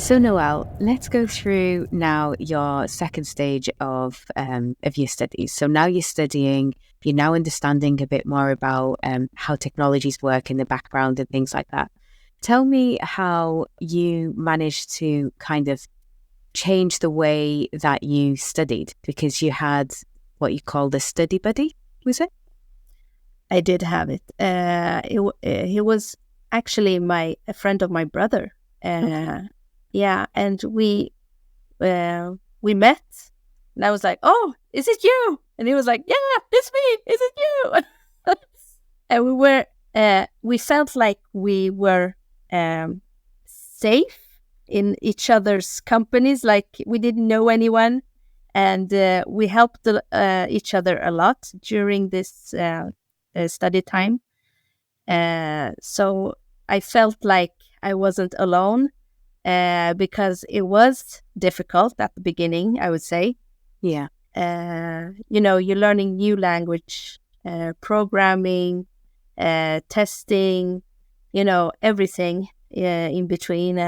So Noel, let's go through now your second stage of your studies. So now you're studying, you're now understanding a bit more about how technologies work in the background and things like that. Tell me how you managed to kind of change the way that you studied because you had what you called a study buddy, was it? I did have it. He was actually a friend of my brother. Okay. Yeah, and we met, and I was like, "Oh, is it you?" And he was like, "Yeah, it's me. Is it you?" And we felt like we were safe in each other's companies, like we didn't know anyone, and we helped each other a lot during this study time. So I felt like I wasn't alone because it was difficult at the beginning, I would say. Yeah. You're learning new language, programming, testing, everything in between.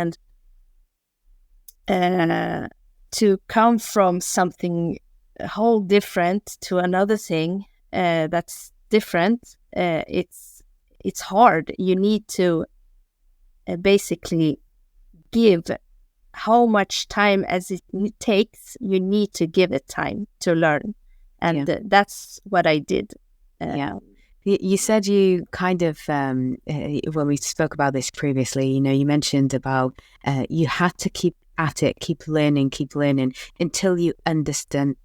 And to come from something a whole different to another thing that's different, it's hard. You need to basically give how much time as it takes. You need to give it time to learn, and Yeah. that's what I did. Yeah. You said you kind of, when we spoke about this previously, you mentioned about you had to keep at it, keep learning until you understood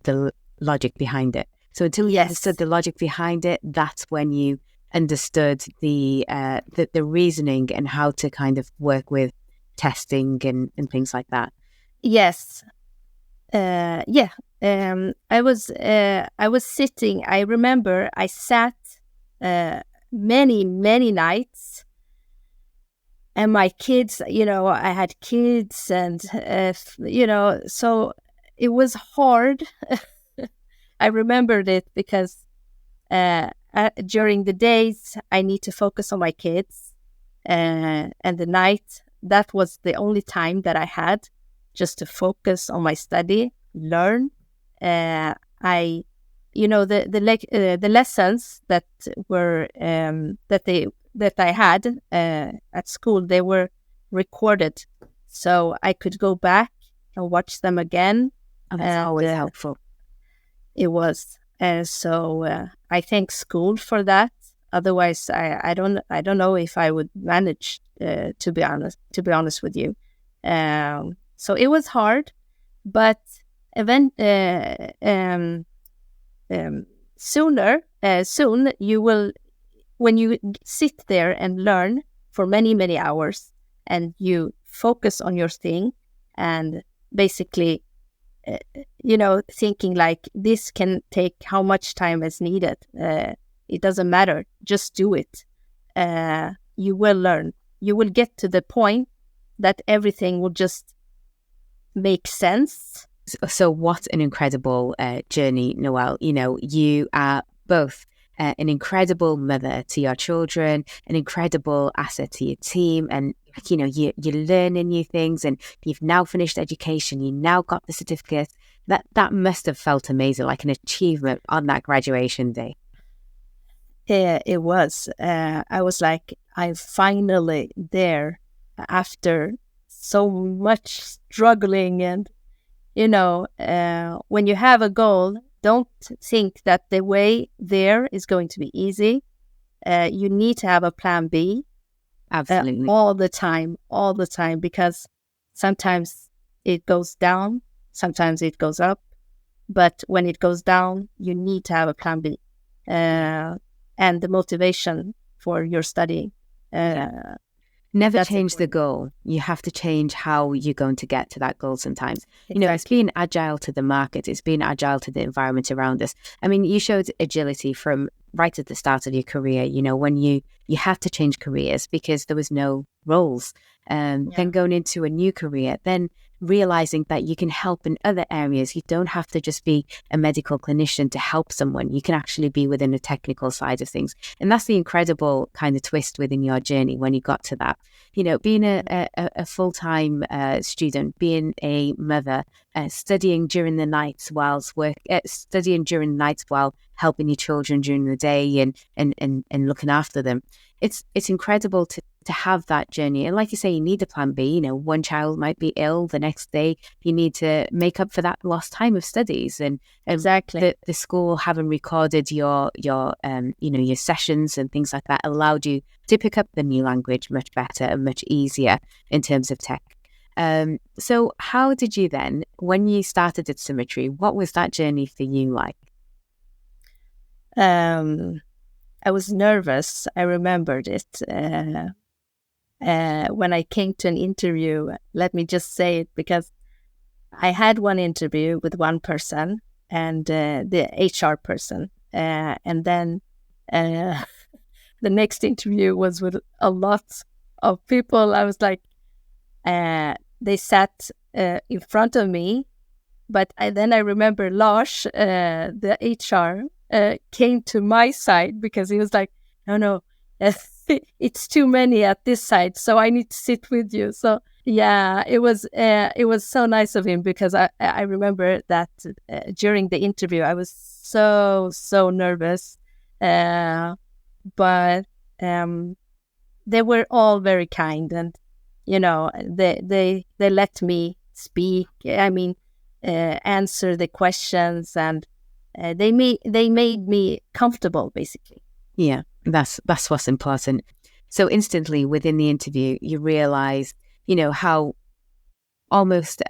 the logic behind it. So until you understood Yes, the logic behind it, that's when you understood the reasoning and how to kind of work with testing and things like that. yes. Yeah. I was sitting. I remember I sat many nights, and my kids. I had kids, and so it was hard. I remembered it because during the days I need to focus on my kids, and the night, that was the only time that I had just to focus on my study, learn. I, the lessons that were that I had at school, they were recorded, so I could go back and watch them again, And that's and always helpful. it was. So I thank school for that. Otherwise, I don't know if I would manage. To be honest with you, so it was hard, but event soon you will, when you sit there and learn for many hours, and you focus on your thing, and basically thinking like this can take how much time as needed. It doesn't matter. Just do it. You will learn. You will get to the point that everything will just make sense. So what an incredible journey, Noel. You are both an incredible mother to your children, an incredible asset to your team, and you're learning new things, and you've now finished education. You now got the certificate. That must have felt amazing, like an achievement on that graduation day. Yeah, it was. I was like, I'm finally there after so much struggling. And when you have a goal, don't think that the way there is going to be easy. You need to have a plan B Absolutely. all the time, because sometimes it goes down, sometimes it goes up. But when it goes down, you need to have a plan B, and the motivation for your studying. Never That's change the important. goal. You have to change how you're going to get to that goal sometimes. It's Exactly. being agile to the market. It's being agile to the environment around us. I mean, you showed agility from right at the start of your career, you know, when you had to change careers because there was no roles, then going into a new career, then realizing that you can help in other areas. You don't have to just be a medical clinician to help someone. You can actually be within the technical side of things. And that's the incredible kind of twist within your journey when you got to that. You know, being a full-time student, being a mother, studying during the nights studying during the nights while helping your children during the day and looking after them. It's incredible to have that journey. And like you say, you need a plan B. You know, one child might be ill the next day. You need to make up for that lost time of studies. And exactly, the school having recorded your your sessions and things like that allowed you to pick up the new language much better and much easier in terms of tech. So how did you then, when you started at Symetri, what was that journey for you like? I was nervous. I remembered it. When I came to an interview, let me just say it, because I had one interview with one person and the HR person. And then the next interview was with a lot of people. I was like, they sat in front of me. But then I remember Lars, the HR, came to my side because he was like, no, it's too many at this side, so I need to sit with you. So yeah, it was so nice of him, because I remember that during the interview I was so nervous, but they were all very kind, and you know, they let me speak. I mean, answer the questions, and they made me comfortable, basically. Yeah, that's what's important. So instantly within the interview, you realize, you know, how almost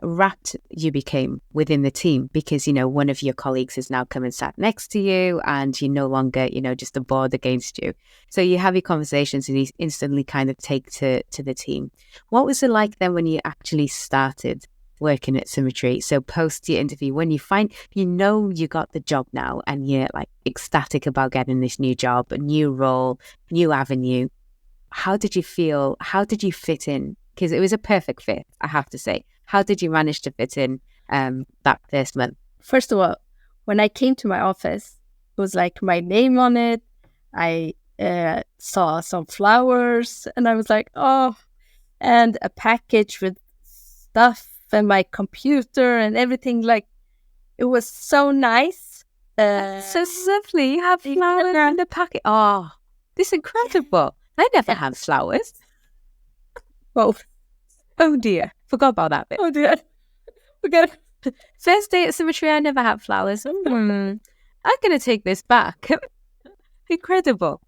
wrapped you became within the team, because, you know, one of your colleagues has now come and sat next to you, and you're no longer, you know, just a board against you. So you have your conversations and you instantly kind of take to the team. What was it like then when you actually started working at Symetri? So post your interview, when you find, you know, you got the job now and you're like ecstatic about getting this new job, a new role, new avenue. How did you feel? How did you fit in? Because it was a perfect fit, I have to say. How did you manage to fit in that first month? First of all, when I came to my office, it was like my name on it. I saw some flowers and I was like, oh, and a package with stuff and my computer and everything. Like, it was so nice. So lovely. You have flowers in the packet. Oh, this is incredible. I never have flowers. Oh dear. Forgot about that bit. Oh dear. Forget it. First day at Symetri, I never had flowers. I'm going to take this back. Incredible.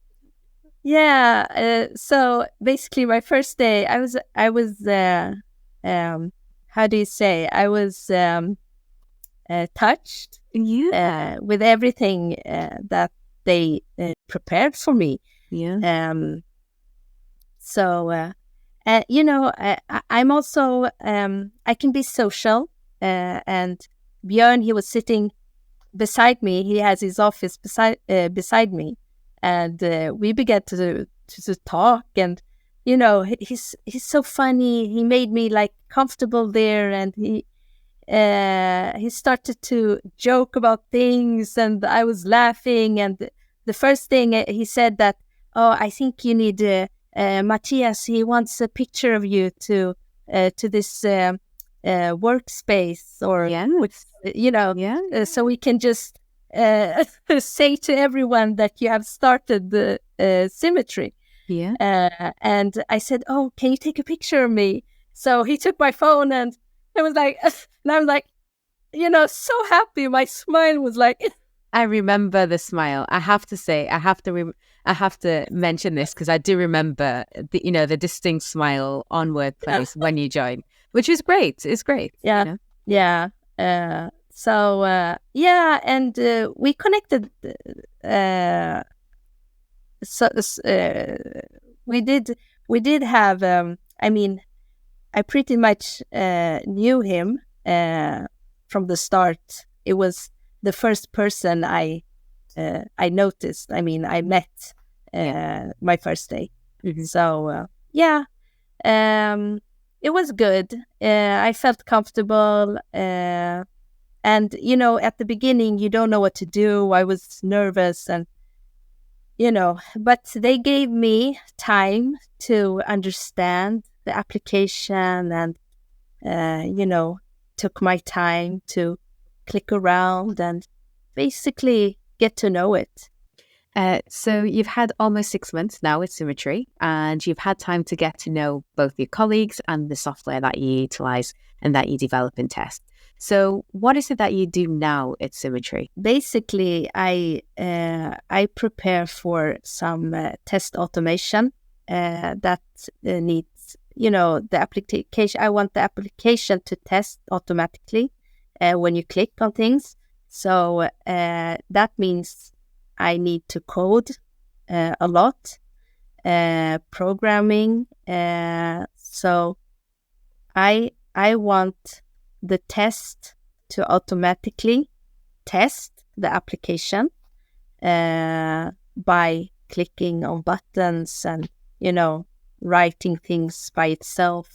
Yeah. So basically, my first day, I was how do you say? I was touched. Yeah. With everything that they prepared for me. Yeah. So, you know, I'm also, I can be social. And Björn, he was sitting beside me. He has his office beside me. And we began to talk. And, you know, he's so funny. He made me like comfortable there. And he started to joke about things. And I was laughing. And the first thing he said that, oh, I think you need Matthias. He wants a picture of you to this workspace, or you know, so we can just say to everyone that you have started the Symetri. Yeah. And I said, oh, can you take a picture of me? So he took my phone, and I was like, and I'm like, you know, so happy. My smile was like. I remember the smile. I have to say, I have to mention this, because I do remember the distinct smile on Workplace when you joined, which is great. It's great. Yeah, you know? Yeah. So yeah, and we connected. We did have. I mean, I pretty much knew him from the start. It was the first person I I noticed. I mean, I met my first day. Mm-hmm. So it was good. I felt comfortable. And, at the beginning, you don't know what to do. I was nervous and, but they gave me time to understand the application and, took my time to click around and basically get to know it. So you've had almost 6 months now with Symetri, and you've had time to get to know both your colleagues and the software that you utilize and that you develop and test. So what is it that you do now at Symetri? Basically, I prepare for some test automation that needs, the application. I want the application to test automatically when you click on things. So that means I need to code a lot, programming. So I want the test to automatically test the application by clicking on buttons and, writing things by itself.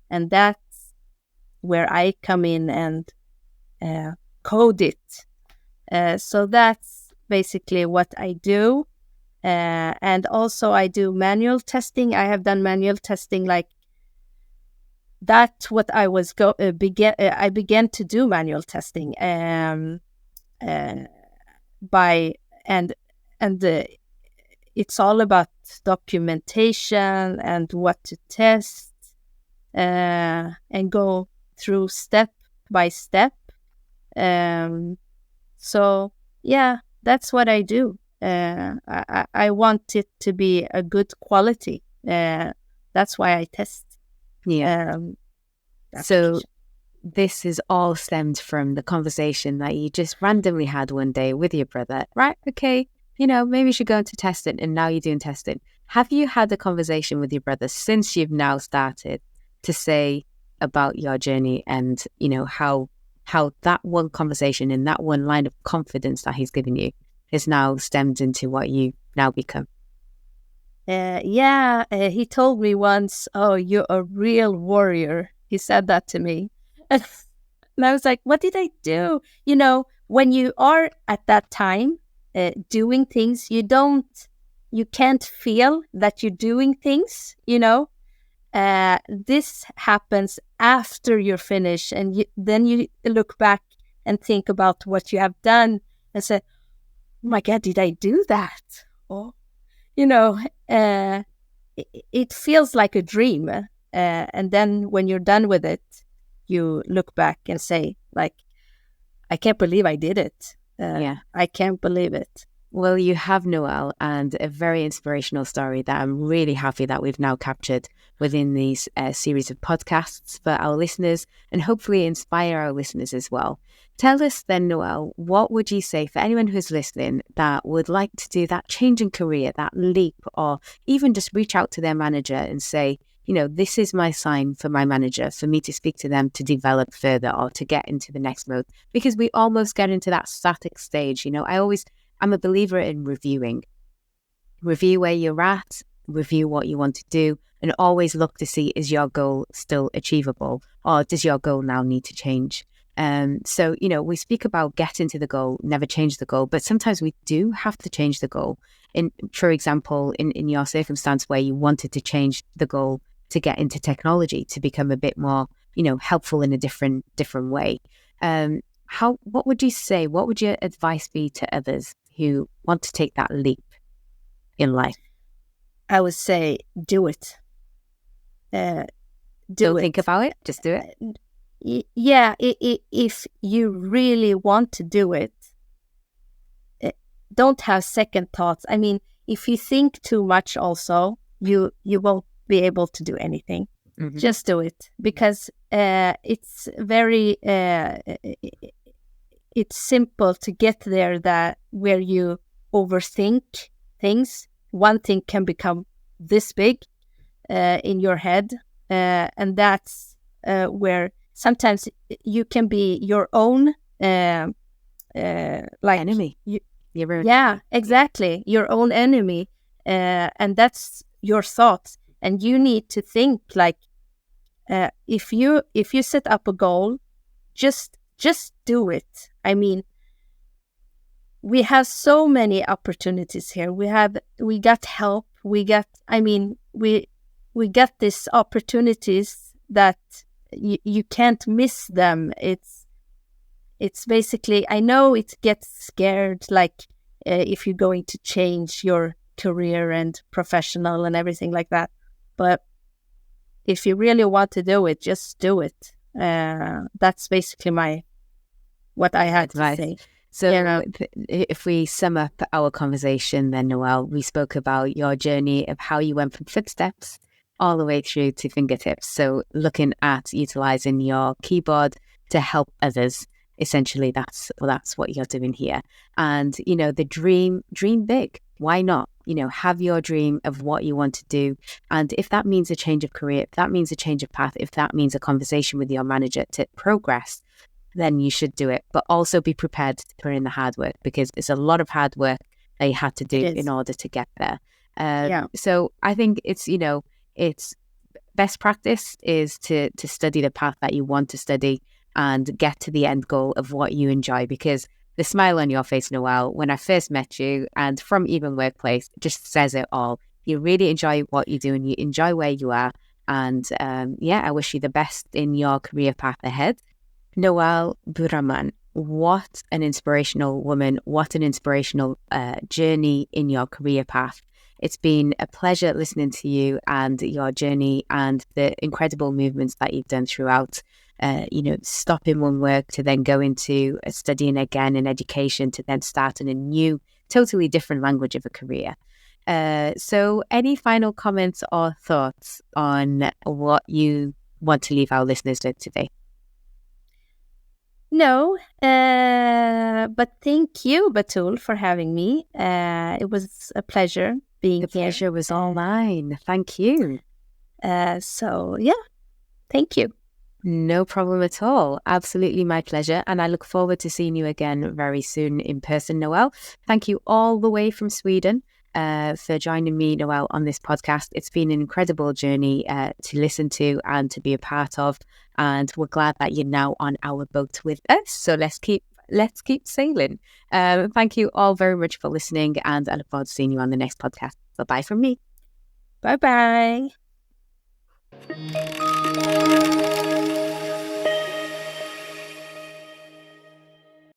And that's where I come in and code it. So that's basically what I do. And also I do manual testing. I have done manual testing like that's what I was I began to do manual testing it's all about documentation and what to test and go through step by step. So yeah, that's what I do. I want it to be a good quality. That's why I test. Yeah. So this is all stemmed from the conversation that you just randomly had one day with your brother, right? Okay, maybe you should go into testing, and now you're doing testing. Have you had a conversation with your brother since you've now started to say about your journey and, how that one conversation and that one line of confidence that he's given you is now stemmed into what you now become? He told me once, "Oh, you're a real warrior." He said that to me. And I was like, what did I do? When you are at that time doing things, you can't feel that you're doing things, this happens after you're finished. And then you look back and think about what you have done and say, oh my God, did I do that? Or, it feels like a dream. And then when you're done with it, you look back and say, like, I can't believe I did it. I can't believe it. Well, you have, Naual, and a very inspirational story that I'm really happy that we've now captured within these series of podcasts for our listeners and hopefully inspire our listeners as well. Tell us then, Naual, what would you say for anyone who's listening that would like to do that change in career, that leap, or even just reach out to their manager and say, this is my sign for my manager, for me to speak to them to develop further or to get into the next mode? Because we almost get into that static stage. I'm a believer in reviewing. Review where you're at, review what you want to do, and always look to see, is your goal still achievable, or does your goal now need to change? So, we speak about getting to the goal, never change the goal, but sometimes we do have to change the goal. For example, in your circumstance where you wanted to change the goal to get into technology, to become a bit more, helpful in a different way. What would you say? What would your advice be to others who want to take that leap in life? I would say, do it. Don't think about it. Just do it. If you really want to do it, don't have second thoughts. I mean, if you think too much also, you won't be able to do anything. Mm-hmm. Just do it, because it's very it's simple to get there, that where you overthink things, one thing can become this big in your head, and that's where sometimes you can be your own enemy. Yeah, exactly. Your own enemy. And that's your thoughts. And you need to think like, if you set up a goal, just do it. I mean, we have so many opportunities here. We got help. We got these opportunities that you can't miss them. It's basically, I know it gets scared, like if you're going to change your career and professional and everything like that. But if you really want to do it, just do it. That's basically what I had to say. So if we sum up our conversation then, Naual, we spoke about your journey of how you went from footsteps all the way through to fingertips. So looking at utilizing your keyboard to help others. Essentially, that's what you're doing here. And, the dream big. Why not? Have your dream of what you want to do. And if that means a change of career, if that means a change of path, if that means a conversation with your manager to progress, then you should do it. But also be prepared to put in the hard work, because it's a lot of hard work that you had to do in order to get there. So I think it's best practice is to study the path that you want to study and get to the end goal of what you enjoy, because the smile on your face, Naual, when I first met you and from even workplace, just says it all. You really enjoy what you do and you enjoy where you are. And I wish you the best in your career path ahead. Naual Bourramman, what an inspirational woman, what an inspirational journey in your career path. It's been a pleasure listening to you and your journey and the incredible movements that you've done throughout. Stopping one work to then go into studying again in education to then start in a new, totally different language of a career. So any final comments or thoughts on what you want to leave our listeners with today? No, but thank you, Bettool, for having me. It was a pleasure being here. The pleasure was all mine. Thank you. Thank you. No problem at all. Absolutely my pleasure. And I look forward to seeing you again very soon in person, Naual. Thank you all the way from Sweden for joining me, Naual, on this podcast. It's been an incredible journey to listen to and to be a part of. And we're glad that you're now on our boat with us. So let's keep sailing. Thank you all very much for listening. And I look forward to seeing you on the next podcast. Bye-bye from me. Bye-bye.